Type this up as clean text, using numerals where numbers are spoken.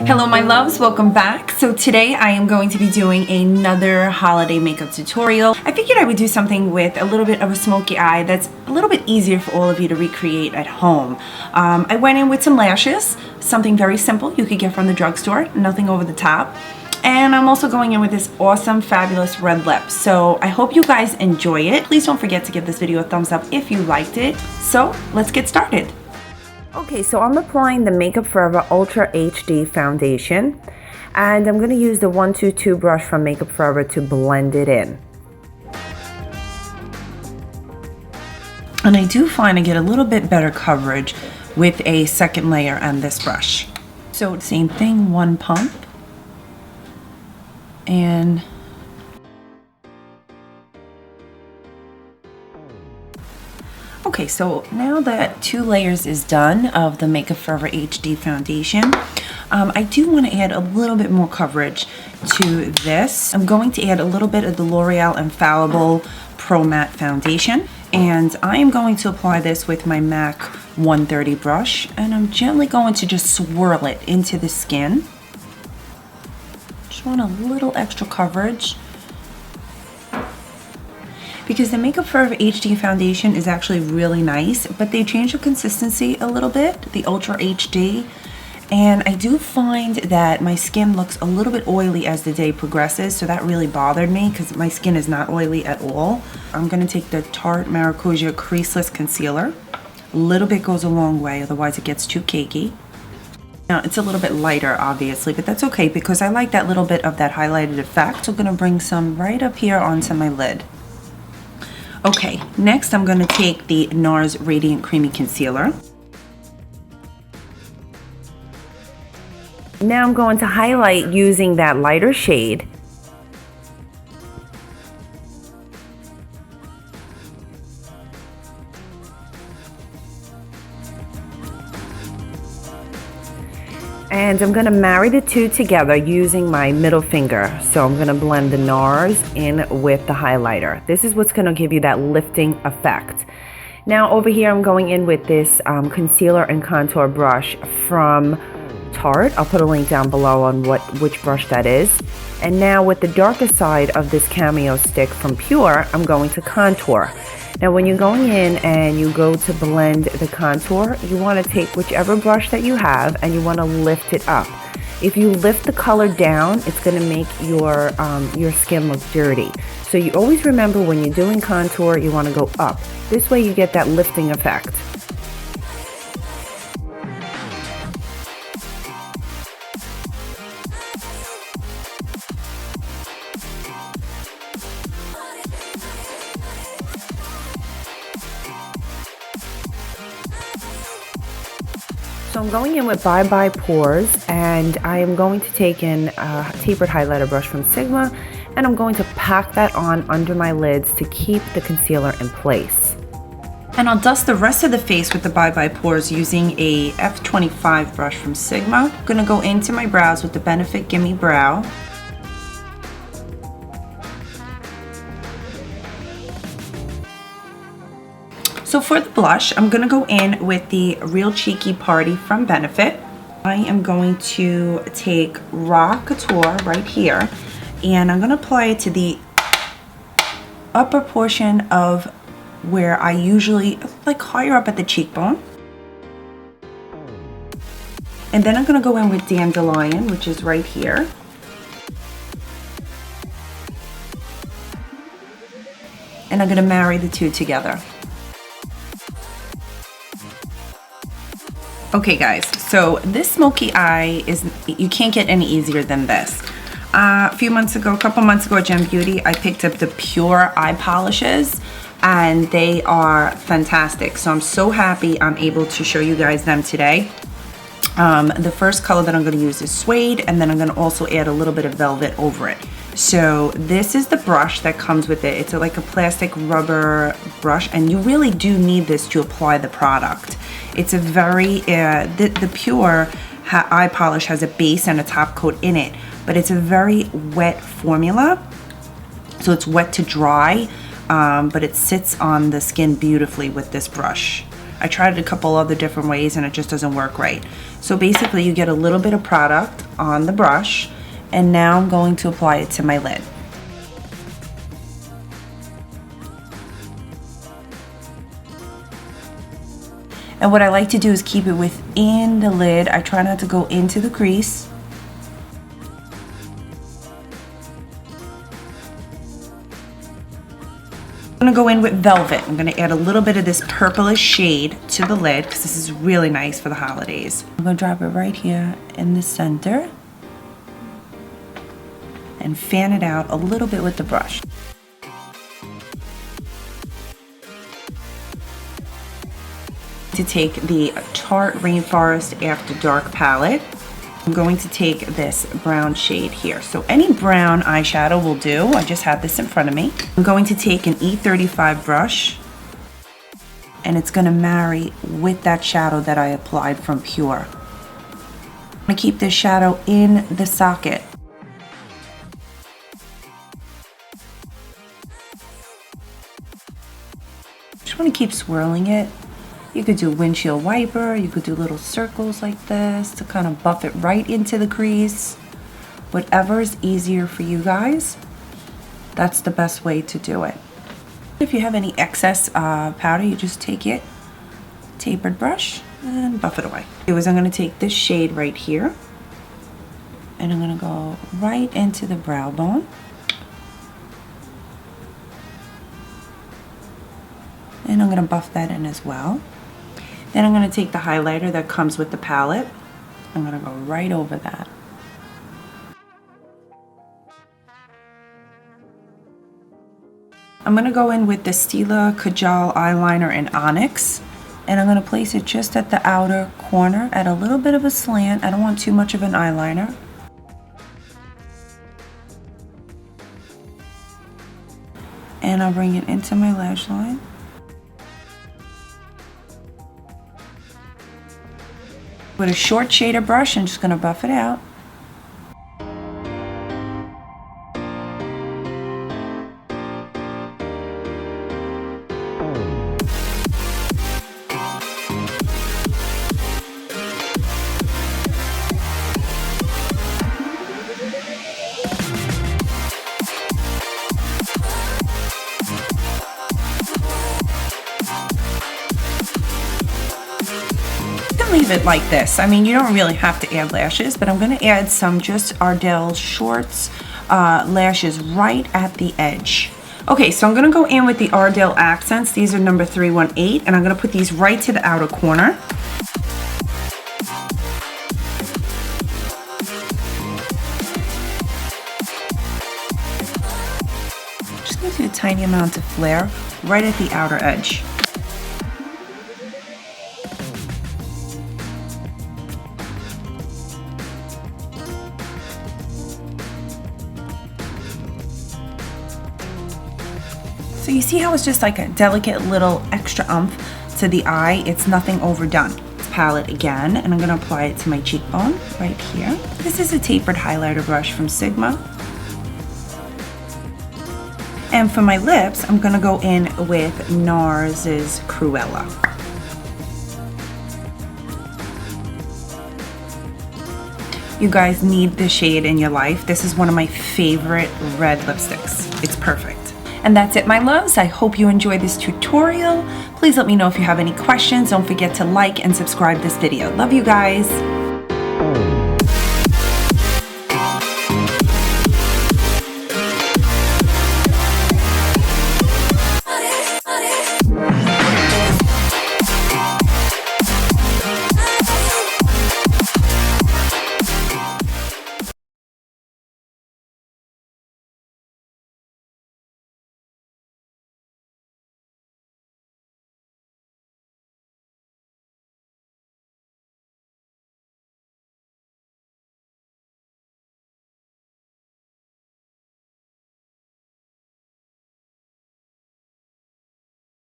Hello my loves, welcome back. So today I am going to be doing another holiday makeup tutorial. I figured I would do something with a little bit of a smoky eye that's a little bit easier for all of you to recreate at home. I went in with some lashes, something very simple you could get from the drugstore, nothing over the top. And I'm also going in with this awesome, fabulous red lip. So I hope you guys enjoy it. Please don't forget to give this video a thumbs up if you liked it. So let's get started. Okay, so I'm applying the Makeup Forever Ultra HD foundation, and I'm going to use the 122 brush from Makeup Forever to blend it in. And I do find I get a little bit better coverage with a second layer and this brush. So same thing, one pump, and okay, so now that 2 layers is done of the Makeup Forever HD foundation, I do want to add a little bit more coverage to this. I'm going to add a little bit of the L'Oreal Infallible Pro Matte Foundation, and I am going to apply this with my MAC 130 brush, and I'm gently going to just swirl it into the skin. Just want a little extra coverage, because the Makeup Forever HD foundation is actually really nice, but they changed the consistency a little bit, the Ultra HD, and I do find that my skin looks a little bit oily as the day progresses, so that really bothered me because my skin is not oily at all. I'm going to take the Tarte Maracuja Creaseless Concealer. A little bit goes a long way, otherwise it gets too cakey. Now it's a little bit lighter obviously, but that's okay because I like that little bit of that highlighted effect. So I'm going to bring some right up here onto my lid. Okay, next I'm going to take the NARS Radiant Creamy Concealer. Now I'm going to highlight using that lighter shade. And I'm going to marry the two together using my middle finger. So I'm going to blend the NARS in with the highlighter. This is what's going to give you that lifting effect. Now over here I'm going in with this concealer and contour brush from Tarte. I'll put a link down below on which brush that is. And now with the darker side of this Cameo stick from Pure, I'm going to contour. Now when you're going in and you go to blend the contour, you want to take whichever brush that you have and you want to lift it up. If you lift the color down, it's going to make your skin look dirty. So you always remember when you're doing contour, you want to go up. This way you get that lifting effect. So I'm going in with Bye Bye Pores, and I am going to take in a tapered highlighter brush from Sigma, and I'm going to pack that on under my lids to keep the concealer in place. And I'll dust the rest of the face with the Bye Bye Pores using a F25 brush from Sigma. I'm going to go into my brows with the Benefit Gimme Brow. So for the blush, I'm going to go in with the Real Cheeky Party from Benefit. I am going to take Raw Couture right here, and I'm going to apply it to the upper portion of where I usually, like higher up at the cheekbone. And then I'm going to go in with Dandelion, which is right here. And I'm going to marry the two together. Okay guys, so this smoky eye you can't get any easier than this. A couple months ago at Gem Beauty, I picked up the Pure eye polishes, and they are fantastic. So I'm so happy I'm able to show you guys them today. The first color that I'm going to use is Suede, and then I'm going to also add a little bit of velvet over it. So this is the brush that comes with it. It's like a plastic rubber brush, and you really do need this to apply the product. It's a very, the Pure eye polish has a base and a top coat in it, but it's a very wet formula. So it's wet to dry, but it sits on the skin beautifully with this brush. I tried it a couple other different ways and it just doesn't work right. So basically you get a little bit of product on the brush, and now I'm going to apply it to my lid. And what I like to do is keep it within the lid. I try not to go into the crease. I'm gonna go in with Velvet. I'm gonna add a little bit of this purplish shade to the lid because this is really nice for the holidays. I'm gonna drop it right here in the center and fan it out a little bit with the brush. To take the Tarte Rainforest After Dark palette, I'm going to take this brown shade here. So any brown eyeshadow will do. I just have this in front of me. I'm going to take an E35 brush, and it's going to marry with that shadow that I applied from Pure. I'm going to keep this shadow in the socket. Just want to keep swirling it. You could do windshield wiper, you could do little circles like this to kind of buff it right into the crease. Whatever is easier for you guys, that's the best way to do it. If you have any excess powder, you just take it, tapered brush, and buff it away. I'm going to take this shade right here, and I'm going to go right into the brow bone. And I'm going to buff that in as well. Then I'm going to take the highlighter that comes with the palette. I'm going to go right over that. I'm going to go in with the Stila Kajal eyeliner in Onyx, and I'm going to place it just at the outer corner at a little bit of a slant. I don't want too much of an eyeliner. And I'll bring it into my lash line. With a short shader brush, I'm just going to buff it out. Leave it like this. I mean, you don't really have to add lashes, but I'm going to add some just Ardell Shorts lashes right at the edge. Okay, so I'm going to go in with the Ardell Accents. These are number 318, and I'm going to put these right to the outer corner. Just going to do a tiny amount of flare right at the outer edge. So you see how it's just like a delicate little extra oomph to the eye. It's nothing overdone. It's palette again, and I'm going to apply it to my cheekbone right here. This is a tapered highlighter brush from Sigma. And for my lips, I'm going to go in with NARS's Cruella. You guys need this shade in your life. This is one of my favorite red lipsticks. It's perfect. And that's it, my loves. I hope you enjoyed this tutorial. Please let me know if you have any questions. Don't forget to like and subscribe this video. Love you guys.